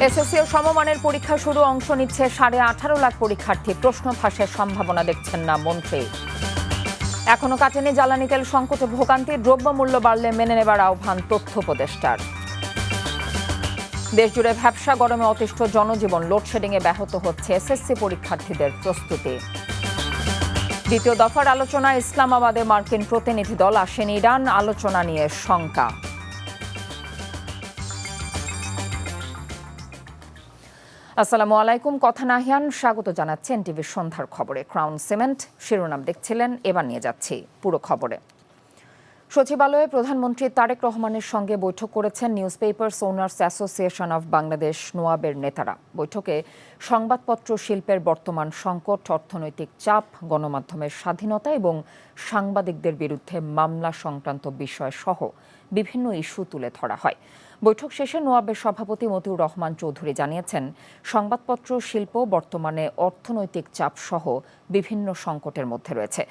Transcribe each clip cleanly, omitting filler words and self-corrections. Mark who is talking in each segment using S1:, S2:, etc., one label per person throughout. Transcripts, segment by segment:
S1: SSC ও সমমানের পরীক্ষা শুরু, অংশ নিচ্ছে 18.5 লাখ পরীক্ষার্থী। প্রশ্ন ফাঁসের সম্ভাবনা দেখছেন না মন্ত্রী। এখনো কাটেনি জ্বালানি তেল সংকটে ভোগান্তি, দ্রব্যমূল্য বাড়লে মেনে নেবার আহ্বান তথ্য উপদেষ্টার। দেশজুড়ে ভ্যাপসা গরমে অতিষ্ঠ জনজীবন, লোডশেডিংয়ে ব্যাহত হচ্ছে এসএসসি পরীক্ষার্থীদের প্রস্তুতি। দ্বিতীয় দফার আলোচনা, ইসলামাবাদে মার্কিন প্রতিনিধি দল আসেন। ইরান আলোচনা নিয়ে শঙ্কা। আসসালামু আলাইকুম, কথা নাহিয়ান, স্বাগত জানাচ্ছি এনটিভির সন্ধ্যার খবরে। ক্রাউন সিমেন্ট শিরোনাম দেখছিলেন, এবার নিয়ে যাচ্ছি পুরো খবরে। সচিবালয়ে প্রধানমন্ত্রী তারেক রহমানের সঙ্গে বৈঠক করেছেন news papers owners association of Bangladesh নোয়াবের নেতারা। বৈঠকে সংবাদপত্র শিল্পের বর্তমান সংকট, অর্থনৈতিক চাপ, গণমাধ্যমের স্বাধীনতা এবং সাংবাদিকদের বিরুদ্ধে মামলা সংক্রান্ত বিষয় সহ বিভিন্ন ইস্যু তুলে ধরা হয়। বৈঠক শেষে নোয়াবের সভাপতি মতিউর রহমান চৌধুরী জানিয়েছেন, সংবাদপত্র শিল্প বর্তমানে অর্থনৈতিক চাপ সহ বিভিন্ন সংকটের মধ্যে রয়েছে।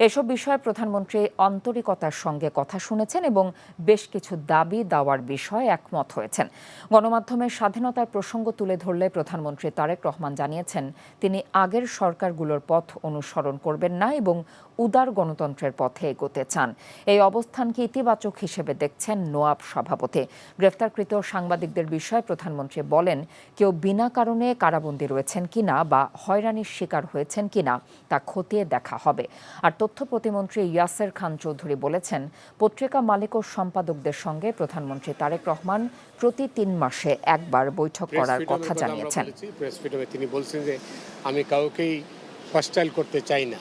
S1: এসব বিষয়ে প্রধানমন্ত্রী আন্তরিকতার সঙ্গে কথা শুনেছেন এবং বেশ কিছু দাবি দাওয়ার বিষয়ে একমত হয়েছেন। গণমাধ্যমের স্বাধীনতার প্রসঙ্গ তুলে ধরলে প্রধানমন্ত্রী তারেক রহমান জানিয়েছেন, তিনি আগের সরকারগুলোর পথ অনুসরণ করবেন না এবং উদার গণতন্ত্রের পথে এগোতে চান। এই অবস্থানকে ইতিবাচক হিসেবে দেখছেন নোয়াব সভাপতি। গ্রেফতারকৃত সাংবাদিকদের বিষয়ে প্রধানমন্ত্রী বলেন, কেউ বিনা কারণে কারাবন্দী রয়েছেন কিনা বা হয়রানির শিকার হয়েছেন কিনা তা খতিয়ে দেখা হবে। আর তথ্য প্রতিমন্ত্রী ইয়াসের খান চৌধুরী বলেছেন, পত্রিকা মালিক ও সম্পাদকদের সঙ্গে প্রধানমন্ত্রী তারেক রহমান প্রতি 3 মাসে একবার বৈঠক করার কথা জানিয়েছেন।
S2: তিনি বলছেন যে আমি কাউকেই হস্টাইল করতে চাই না।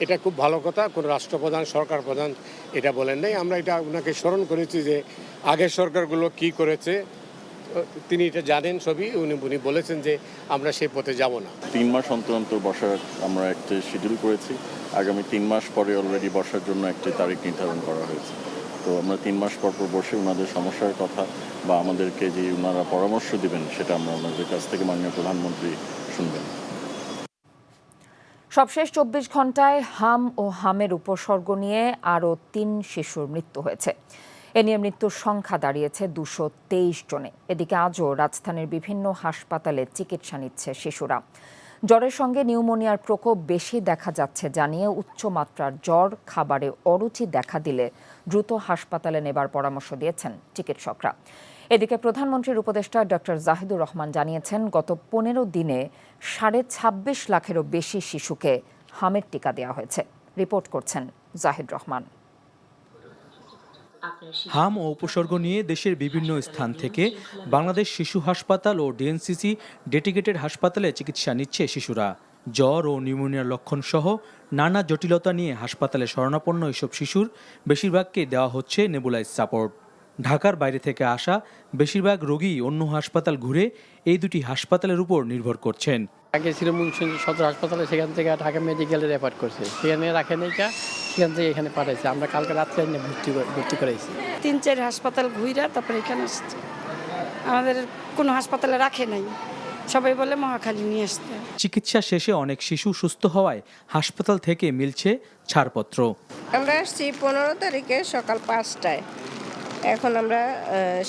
S2: এটা খুব ভালো কথা। কোন রাষ্ট্রপ্রধান, সরকার প্রধান এটা বলেন নাই। আমরা এটা ওনাকে স্মরণ করেছি যে আগের সরকারগুলো কি করেছে, তিনি এটা জানেন সবই। উনি বলেছেন যে আমরা সেই পথে যাব না।
S3: 3 মাস অন্তর অন্তর বসার আমরা একটা শিডিউল করেছি। আগামী 3 মাস পরে অলরেডি বসার জন্য একটি তারিখ নির্ধারণ করা হয়েছে। তো আমরা 3 মাস পর বসে ওনাদের সমস্যার কথা বা আমাদেরকে যে ওনারা পরামর্শ দিবেন সেটা আমরা ওনাদের কাছ থেকে মাননীয় প্রধানমন্ত্রী শুনবেন।
S1: সবশেষ 24 ঘন্টায় হাম ও হামের উপসর্গ নিয়ে আরও 3 শিশুর মৃত্যু হয়েছে। এ নিয়ে মৃত্যুর সংখ্যা দাঁড়িয়েছে 223 জনে। এদিকে আজও রাজধানীর বিভিন্ন হাসপাতালে চিকিৎসা নিচ্ছে শিশুরা। জ্বরের সঙ্গে নিউমোনিয়ার প্রকোপ বেশি দেখা যাচ্ছে জানিয়ে উচ্চমাত্রার জ্বর, খাবারে অরুচি দেখা দিলে দ্রুত হাসপাতালে নেবার পরামর্শ দিয়েছেন চিকিৎসকরা। এদিকে প্রধানমন্ত্রীর উপদেষ্টা ডক্টর জাহিদুর রহমান জানিয়েছেন, গত 15 দিনে 26.5 লাখেরও বেশি শিশুকে হামের টিকা দেওয়া হয়েছে। রিপোর্ট করছেন জাহিদ রহমান।
S4: হাম ও উপসর্গ নিয়ে দেশের বিভিন্ন স্থান থেকে বাংলাদেশ শিশু হাসপাতাল ও ডিএনসিসি ডেডিকেটেড হাসপাতালে চিকিৎসা নিচ্ছে শিশুরা। জ্বর ও নিউমোনিয়ার লক্ষণ সহ নানা জটিলতা নিয়ে হাসপাতালে শরণাপন্ন এসব শিশুর বেশিরভাগকে দেওয়া হচ্ছে নেবুলাইজ সাপোর্ট। ঢাকার বাইরে থেকে আসা বেশিরভাগ রোগী অন্য হাসপাতাল ঘুরে এই দুটি হাসপাতালের উপর নির্ভর করছেন।
S5: আগে ছিল মুন্সিগঞ্জ সদর হাসপাতালে, সেখান থেকে ঢাকা মেডিকেলে রেফার করছে, সেখানে রাখে নাই, সেখান থেকে এখানে পাঠাইছে। আমরা কালকে রাত্রে ভর্তি করাইছি।
S6: 3-4 হাসপাতাল ঘুরে তারপরে এখানে আসছে। আমাদের কোনো হাসপাতালে রাখে নাই, সবাই বলে মহাখালী নিয়ে আসতে।
S4: চিকিৎসা শেষে অনেক শিশু সুস্থ হওয়ায় হাসপাতাল থেকে মিলছে ছাড়পত্র।
S7: আমরা আসছি 15 তারিখে সকাল 5টায়। এখন আমরা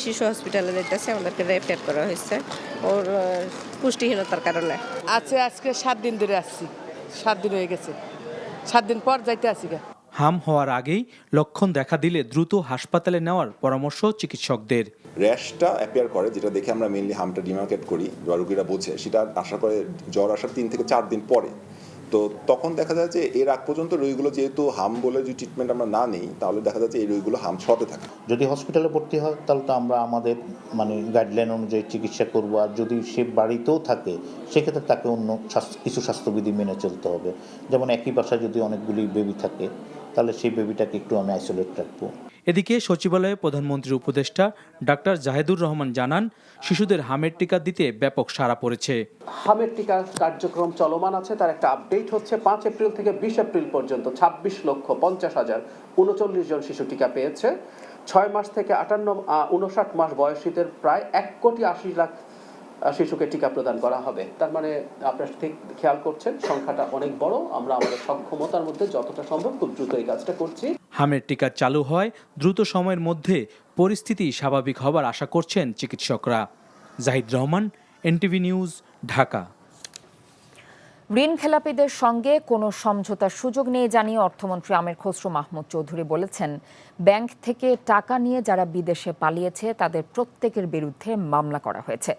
S7: শিশু হসপিটালে যেতেছি, আমাদেরকে রেফার করা হয়েছে ওর পুষ্টিহীনতার কারণে।
S8: আজকে 7 দিন ধরে আসছি, 7 দিন হয়ে গেছে, 7 দিন পর যাইতে আসি।
S4: হাম হওয়ার আগেই লক্ষণ দেখা দিলে দ্রুত হাসপাতালে নেওয়ার পরামর্শ চিকিৎসকদের।
S9: র্যাশটা অ্যাপিয়ার করে, যেটা দেখে আমরা মেইনলি হামটা ডিমার্কেট করি, রোগীরা বোঝে, সেটা আশা করে জ্বর আসার 3 থেকে 4 দিন পরে। তো তখন দেখা যায় যে এর আগ পর্যন্ত রোগীগুলো যেহেতু হাম বলে যে ট্রিটমেন্ট আমরা না নিই, তাহলে দেখা যায় যে এই রোগীগুলো হাম ছড়াতে থাকে।
S10: যদি হসপিটালে ভর্তি হয় তাহলে তো আমরা আমাদের গাইডলাইন অনুযায়ী চিকিৎসা করব, আর যদি সে বাড়িতেও থাকে সেক্ষেত্রে তাকে অন্য কিছু স্বাস্থ্যবিধি মেনে চলতে হবে। যেমন একই বাসায় যদি অনেকগুলি বেবি থাকে তাহলে সেই বেবিটাকে একটু আমি আইসোলেট রাখবো।
S4: এদিকে সচিবালয়ে প্রধানমন্ত্রীর উপদেষ্টা ডাক্তার জাহিদুর রহমান জানান, শিশুদের হামের টিকা দিতে ব্যাপক সাড়া পড়েছে।
S11: হামের টিকা কার্যক্রম চলমান আছে, তার একটা আপডেট হচ্ছে 5 এপ্রিল থেকে 20 এপ্রিল পর্যন্ত 26,50,39 জন শিশু টিকা পেয়েছে। 6 মাস থেকে 59 মাস বয়সীদের প্রায় 1,80,00,000 শিশুকে টিকা প্রদান করা হবে। তার মানে আপনারা ঠিক খেয়াল করছেন, সংখ্যাটা অনেক বড়। আমরা আমাদের সক্ষমতার মধ্যে যতটা সম্ভব খুব দ্রুত এই কাজটা করছি।
S4: হামের টিকা চালু হয় দ্রুত সময়ের মধ্যে পরিস্থিতি স্বাভাবিক হবার আশা করছেন চিকিৎসকরা। Zahid Rahman, NTV news, Dhaka.
S1: ঋণ খেলাপিদের সঙ্গে কোনো সমঝোতার সুযোগ নেই জানিয়ে অর্থমন্ত্রী আমির খসরু মাহমুদ চৌধুরী বলেছেন, ব্যাংক থেকে টাকা নিয়ে যারা বিদেশে পালিয়েছে তাদের প্রত্যেকের বিরুদ্ধে মামলা করা হয়েছে।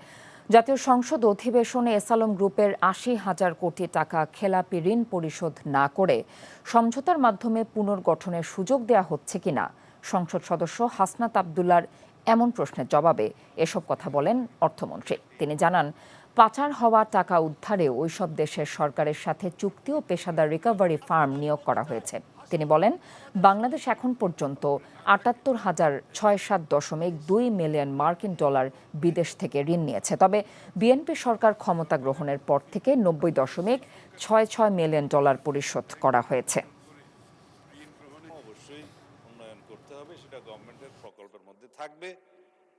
S1: জাতীয় সংসদ অধিবেশনে এসালম গ্রুপের ৮০,০০০ কোটি টাকা খেলাপি ঋণ পরিশোধ না করে সমঝোতার মাধ্যমে পুনর্গঠনের সুযোগ দেয়া হচ্ছে কিনা সংসদ সদস্য হাসনাত আবদুল্লার এমন প্রশ্নের জবাবে এসব কথা বলেন অর্থমন্ত্রী। তিনি জানান, পাচার হওয়া টাকা উদ্ধারে ওইসব দেশের সরকারের সাথে চুক্তি ও পেশাদার রিকভারি ফার্ম নিয়োগ করা হয়েছে। তিনি বলেন, বাংলাদেশ এখন পর্যন্ত ৭৮,৬৭.২ মিলিয়ন মার্কিন ডলার বিদেশ থেকে ঋণ নিয়েছে। তবে বিএনপি সরকার ক্ষমতা গ্রহণের পর থেকে ৯০.৬৬ মিলিয়ন ডলার পরিশোধ করা হয়েছে।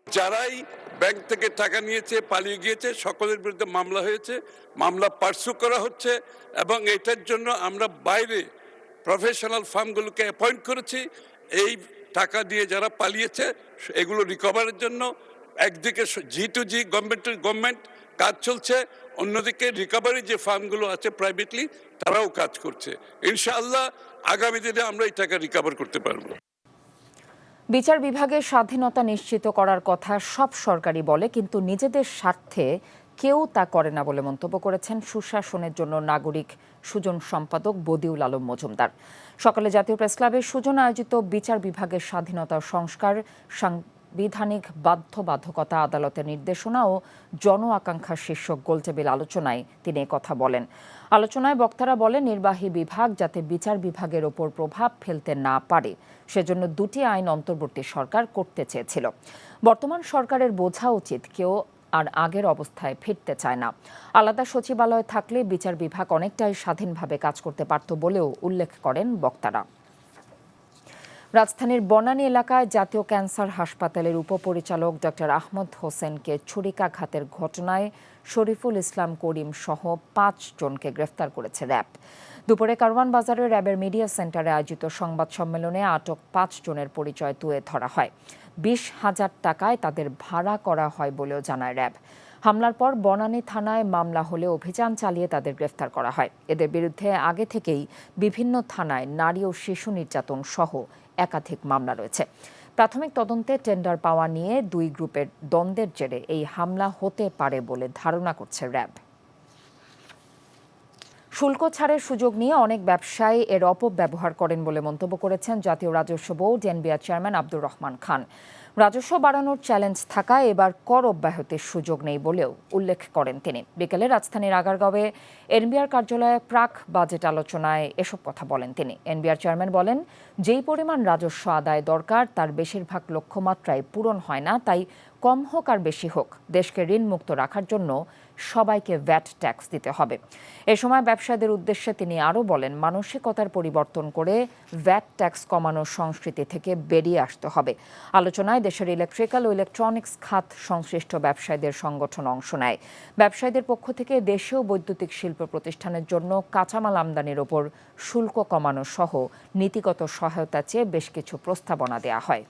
S12: যারাই ব্যাংক থেকে টাকা নিয়েছে, পালিয়ে গিয়েছে, সকলের বিরুদ্ধে মামলা হয়েছে, মামলা পার্সু করা হচ্ছে এবং এটার জন্য আমরা বাইরে প্রফেশনাল ফার্মগুলোকে অ্যাপয়েন্ট করেছি। এই টাকা দিয়ে যারা পালিয়েছে এগুলো রিকভারের জন্য একদিকে G2G গভর্নমেন্ট কাজ চলছে, অন্যদিকে রিকভারি যে ফার্মগুলো আছে প্রাইভেটলি তারাও কাজ করছে। ইনশাআল্লাহ আগামী দিনে আমরা এই টাকা রিকভার করতে পারবো।
S1: বিচার বিভাগের স্বাধীনতা নিশ্চিত করার কথা সব সরকারই বলে, কিন্তু নিজেদের স্বার্থে কেউ তা করে না বলে মন্তব্য করেছেন সুশাসনের জন্য নাগরিক সুজন সম্পাদক বদিউল আলম মজুমদার। সকালে জাতীয় প্রেসক্লাবে সুজন আয়োজিত বিচার বিভাগের স্বাধীনতা সংস্কার, সাংবিধানিক বাধ্যবাধকতা, আদালতের নির্দেশনা ও জন আকাঙ্ক্ষা শীর্ষক গোলটেবিল আলোচনায় তিনি কথা বলেন। আলোচনায় বক্তারা বলেন, নির্বাহী বিভাগ যাতে বিচার বিভাগের ওপর প্রভাব ফেলতে না পারে সেজন্য দুটি আইন অন্তর্বর্তী সরকার করতে চেয়েছিল। বর্তমান সরকারের বোঝা উচিত কেউ আর আগের অবস্থায় ফিরতে চায় না। আলাদা সচিবালয় থাকলে বিচার বিভাগ অনেকটাই স্বাধীনভাবে কাজ করতে পারত বলেও উল্লেখ করেন বক্তারা। রাজধানীর বনানী এলাকায় জাতীয় ক্যান্সার হাসপাতালের উপপরিচালক ডক্টর আহমদ হোসেনকে ছুরিকাঘাতের ঘটনায় শরীফুল ইসলাম করিম সহ ৫ জনকে গ্রেফতার করেছে র্যাব। দুপুরে কারওয়ান বাজারের র্যাবের মিডিয়া সেন্টারে আয়োজিত সংবাদ সম্মেলনে আটক ৫ জনের পরিচয় তুলে ধরা হয়। ২০,০০০ টাকায় তাদের ভাড়া করা হয় বলেও জানায় র্যাব। হামলার পর বনানী থানায় মামলা হলে অভিযান চালিয়ে তাদের গ্রেফতার করা হয়। এদের বিরুদ্ধে আগে থেকেই বিভিন্ন থানায় নারী ও শিশু নির্যাতন সহ একাধিক মামলা রয়েছে। প্রাথমিক তদন্তে টেন্ডার পাওয়া নিয়ে দুই গ্রুপের দ্বন্দ্বের জেরে এই হামলা হতে পারে বলে ধারণা করছে র্যাব। শুল্ক ছাড়ের সুযোগ নিয়ে অনেক ব্যবসায়ী এর অপব্যবহার করেন বলে মন্তব্য করেছেন জাতীয় রাজস্ব board NBR chairman Abdur Rahman Khan. রাজস্ব বাড়ানোর চ্যালেঞ্জ থাকায় এবার কর অব্যাহতির সুযোগ নেই বলেও উল্লেখ করেন তিনি। বিকেলে রাজধানীর আগারগাঁওয়ে এনবিআর কার্যালয়ে প্রাক বাজেট আলোচনায় এসব কথা বলেন তিনি। এনবিআর চেয়ারম্যান বলেন, যেই পরিমাণ রাজস্ব আদায় দরকার তার বেশিরভাগ লক্ষ্যমাত্রায় পূরণ হয় না, তাই কম হোক আর বেশি হোক দেশকে ঋণমুক্ত রাখার জন্য সবাইকে ভ্যাট ট্যাক্স দিতে হবে। এ সময় ব্যবসায়ীদের উদ্দেশ্যে তিনি আরও বলেন, মানসিকতার পরিবর্তন করে ভ্যাট ট্যাক্স কমানোর সংস্কৃতি থেকে বেরিয়ে আসতে হবে। আলোচনায় দেশের ইলেকট্রিক্যাল ও ইলেকট্রনিক্স খাত সংশ্লিষ্ট ব্যবসায়ীদের সংগঠন অংশ নেয়। ব্যবসায়ীদের পক্ষ থেকে দেশীয় বৈদ্যুতিক শিল্প প্রতিষ্ঠানের জন্য কাঁচামাল আমদানির ওপর শুল্ক কমানো সহ নীতিগত সহায়তা চেয়ে বেশ কিছু প্রস্তাবনা দেওয়া হয়।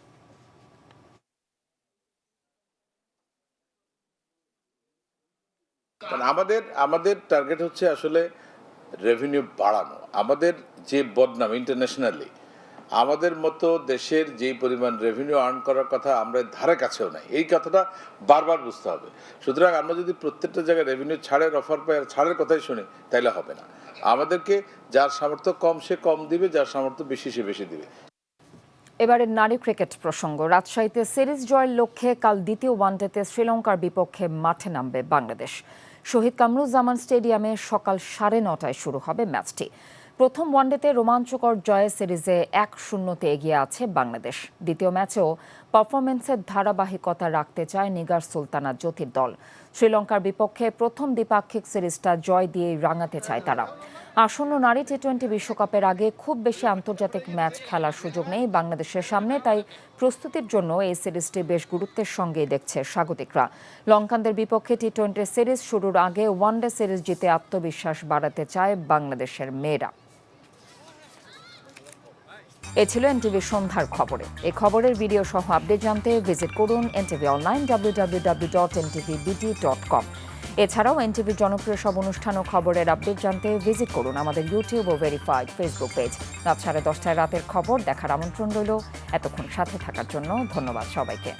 S13: আমাদের টার্গেট হচ্ছে আসলে রেভিনিউ বাড়ানো। আমাদের যে বদনাম ইন্টারন্যাশনালি, আমাদের মতো দেশের যে পরিমাণ রেভিনিউ আর্ন করার কথা আমরা ধারে কাছেও নাই, এই কথাটা বারবার বুঝতে হবে। সুতরাং আমরা যদি প্রত্যেকটা জায়গায় রেভিনিউ ছাড়ের অফার পাই আর ছাড়ের কথাই শুনি তাইলে হবে না। আমাদেরকে যার সামর্থ্য কম সে কম দিবে, যার সামর্থ্য বেশি সে বেশি দিবে।
S1: এবারে নারী ক্রিকেট প্রসঙ্গ। রাজশাহীতে সিরিজ জয়ের লক্ষ্যে কাল দ্বিতীয় ওয়ানডেতে শ্রীলঙ্কার বিপক্ষে মাঠে নামবে বাংলাদেশ। শহীদ কামরুজ্জামান স্টেডিয়ামে সকাল 9:30টায় শুরু হবে ম্যাচটি। প্রথম ওয়ানডেতে রোমাঞ্চকর জয়ে সিরিজে 1-0 এগিয়ে আছে বাংলাদেশ। দ্বিতীয় ম্যাচেও পারফরমেন্সের ধারাবাহিকতা রাখতে চায় নিগার সুলতানা জ্যোতির দল। শ্রীলঙ্কার বিপক্ষে প্রথম দ্বিপাক্ষিক সিরিজটা জয় দিয়েই রাঙাতে চায় তারা। আসন্ন নারী টি-20 বিশ্বকাপের আগে খুব বেশি আন্তর্জাতিক ম্যাচ খেলার সুযোগ নেই বাংলাদেশের সামনে, তাই প্রস্তুতির জন্য এই সিরিজটি বেশ গুরুত্বের সঙ্গেই দেখছে স্বাগতিকরা। লঙ্কানদের বিপক্ষে টি-20 সিরিজ শুরুর আগে ওয়ানডে সিরিজ জিতে আত্মবিশ্বাস বাড়াতে চায় বাংলাদেশের মেয়েরা। এ ছিল এনটিভি সন্ধ্যার খবরে। এই খবরের ভিডিও সহ আপডেট জানতে ভিজিট করুন এনটিভি অনলাইন www.ntvbt.com। এছাড়াও এনটিভির জনপ্রিয় সব অনুষ্ঠান ও খবরের আপডেট জানতে ভিজিট করুন আমাদের ইউটিউব ও ভেরিফাইড ফেসবুক পেজ। রাত 10:30 রাতের খবর দেখার আমন্ত্রণ রইল। এতক্ষণ সাথে থাকার জন্য ধন্যবাদ সবাইকে।